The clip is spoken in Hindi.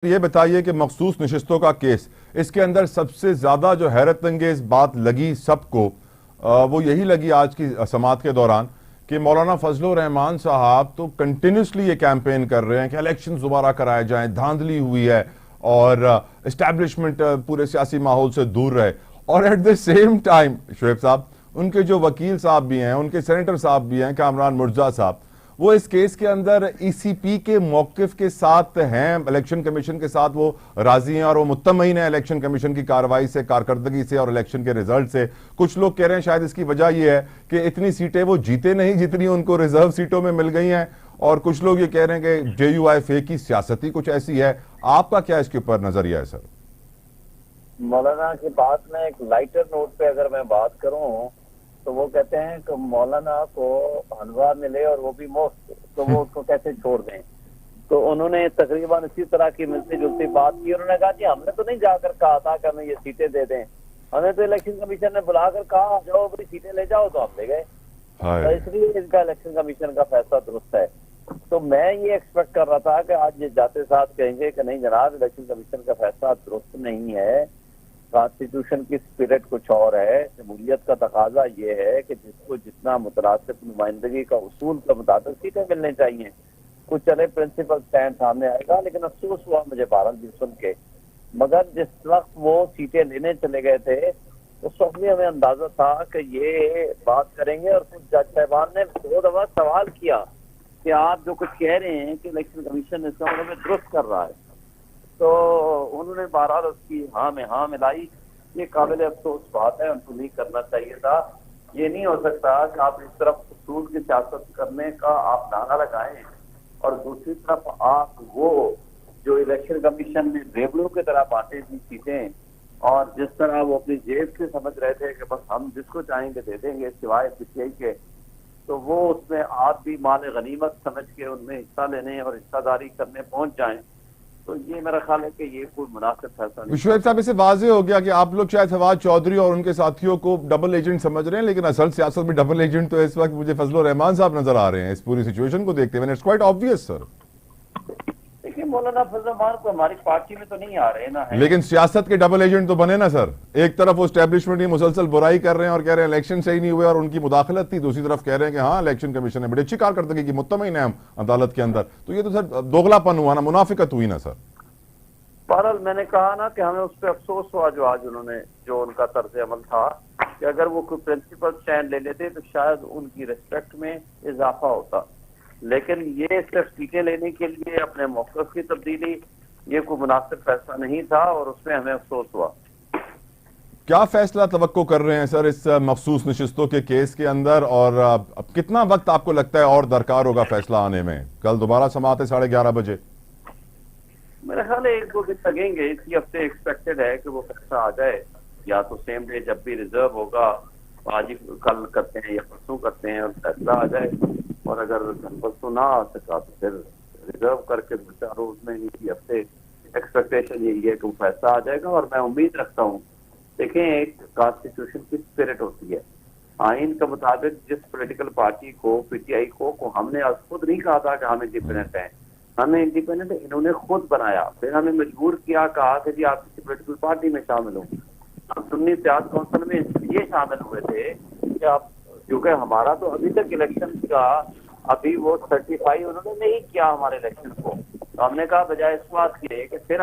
ये बताइए कि मखसूस नशिस्तों का केस, इसके अंदर सबसे ज्यादा जो हैरत अंगेज बात लगी सबको, वो यही लगी आज की समाअत के दौरान कि मौलाना फजलुर रहमान साहब तो कंटिन्यूसली ये कैंपेन कर रहे हैं कि इलेक्शन दोबारा कराए जाएं, धांधली हुई है और इस्टेब्लिशमेंट पूरे सियासी माहौल से दूर रहे। और at the same time Shoaib साहब, उनके जो वकील साहब भी हैं, उनके सेनेटर साहब भी हैं, कामरान मुर्जा साहब, वो इस केस के अंदर ईसीपी के मौकिफ के साथ हैं, इलेक्शन कमीशन के साथ वो राजी हैं और वो मुत्तमईन है इलेक्शन कमीशन की कार्रवाई से, कारकर्दगी से और इलेक्शन के रिजल्ट से। कुछ लोग कह रहे हैं शायद इसकी वजह यह है कि इतनी सीटें वो जीते नहीं जितनी उनको रिजर्व सीटों में मिल गई हैं, और कुछ लोग ये कह रहे हैं कि JUIF की सियासत ही कुछ ऐसी है। आपका क्या इसके ऊपर नजरिया है सर? मौलाना की बात में एक लाइटर नोट पे अगर मैं बात करूं तो वो कहते हैं कि मौलाना को हलवा मिले और वो भी मुफ्त, तो वो उसको कैसे छोड़ दें। तो उन्होंने तकरीबन इसी तरह की मिलती जुलती बात की। उन्होंने कहा कि हमने तो नहीं जाकर कहा था कि हमें ये सीटें दे दें, हमें तो इलेक्शन कमीशन ने बुलाकर कहा जाओ अपनी सीटें ले जाओ, तो हम ले गए। तो इसलिए इनका इलेक्शन कमीशन का फैसला दुरुस्त है। तो मैं ये एक्सपेक्ट कर रहा था कि आज ये जाते साथ कहेंगे कि नहीं जनाब, इलेक्शन कमीशन का फैसला दुरुस्त नहीं है, कॉन्स्टिट्यूशन की स्पिरिट कुछ और है, जमहूरियत का तकाजा ये है कि जिसको जितना मुतनासिब नुमाइंदगी का उसूल के मुताबिक सीटें मिलनी चाहिए। कुछ चले प्रिंसिपल स्टैंड सामने आएगा, लेकिन अफसोस हुआ मुझे बहरहाल भी सुन के। मगर जिस वक्त वो सीटें लेने चले गए थे उस वक्त भी हमें अंदाजा था कि ये बात करेंगे, और कुछ जज साहबान ने 2 दफा सवाल किया कि आप जो कुछ कह रहे हैं कि इलेक्शन कमीशन इसका मतलब दुरुस्त कर रहा है, तो उन्होंने बहरहाल उसकी हाँ में हाँ मिलाई। ये काबिल अफसोस बात है, उनको नहीं करना चाहिए था। ये नहीं हो सकता कि आप इस तरफ उसूल की सियासत करने का आप नारा लगाएं और दूसरी तरफ आप वो जो इलेक्शन कमीशन ने रेबड़ों की तरह बांटे थी सीटें, और जिस तरह वो अपनी जेब से समझ रहे थे कि बस हम जिसको चाहेंगे दे देंगे सिवाय PTI के, तो वो उसमें आप भी माल गनीमत समझ के उनमें हिस्सा लेने और हिस्सादारी करने पहुंच जाएं। तो ये मेरा ख्याल है कि ये कोई मुनासिब फैसला नहीं। शुएब साहब, इससे वाज़ेह हो गया कि आप लोग शायद फवाद चौधरी और उनके साथियों को डबल एजेंट समझ रहे हैं, लेकिन असल सियासत में डबल एजेंट तो इस वक्त मुझे फजलुर रहमान साहब नजर आ रहे हैं इस पूरी सिचुएशन को देखते हुए। It's quite obvious sir. देखिए, मौलाना फजल रहमान तो हमारी पार्टी में तो नहीं आ रहे ना है, लेकिन सियासत के डबल एजेंट तो बने ना सर। एक तरफ वो एस्टेब्लिशमेंट की मुसलसल बुराई कर रहे हैं और कह रहे हैं इलेक्शन सही नहीं हुए और उनकी मुदाखलत थी, दूसरी तरफ कह रहे हैं कि हाँ इलेक्शन कमीशन ने बड़ी अच्छी कारकर्दगी की, मुत्तमईन है हम अदालत के अंदर। तो ये तो सर दोगलापन हुआ ना, मुनाफिकत हुई ना सर। बहरहाल मैंने कहा ना कि हमें उस पर अफसोस हुआ जो आज उन्होंने, जो उनका तर्ज अमल था कि अगर वो कोई प्रिंसिपल स्टैंड ले लेते तो शायद उनकी रिस्पेक्ट में इजाफा होता। लेकिन ये सिर्फ सीटें लेने के लिए अपने मौक़िफ़ की तब्दीली, ये कोई मुनासिब फैसला नहीं था और उसमें हमें अफसोस हुआ। क्या फैसला तवक्को कर रहे हैं सर इस मखसूस नशिस्तों के केस के अंदर, और अब कितना वक्त आपको लगता है और दरकार होगा फैसला आने में? कल दोबारा समाअत है 11:30 बजे। मेरा ख्याल है 1-2 दिन लगेंगे। इसी हफ्ते एक्सपेक्टेड है कि वो फैसला आ जाए, या तो सेम डे जब भी रिजर्व होगा, आज ही कल करते हैं या परसों करते हैं और फैसला आ जाए। और अगर कल परसों ना आ सका तो फिर रिजर्व करके 2-4 रोज में इसी हफ्ते एक्सपेक्टेशन यही है कि वो फैसला आ जाएगा। और मैं उम्मीद रखता हूँ, देखें एक कॉन्स्टिट्यूशन की स्पिरिट होती है, आइन के मुताबिक जिस पोलिटिकल पार्टी को PTI को हमने आज खुद नहीं कहा था कि हम इंडिपेंडेंट हैं, हमें इंडिपेंडेंट इन्होंने खुद बनाया, फिर हमें मजबूर किया, कहा कि जी आप किसी पोलिटिकल पार्टी में शामिल हो। हम सुन्नी सियासत काउंसिल में इसलिए शामिल हुए थे कि आप, क्योंकि हमारा तो अभी तक इलेक्शन का अभी वो सर्टिफाई उन्होंने नहीं किया हमारे इलेक्शन को, तो हमने कहा बजाय इस बात के कि फिर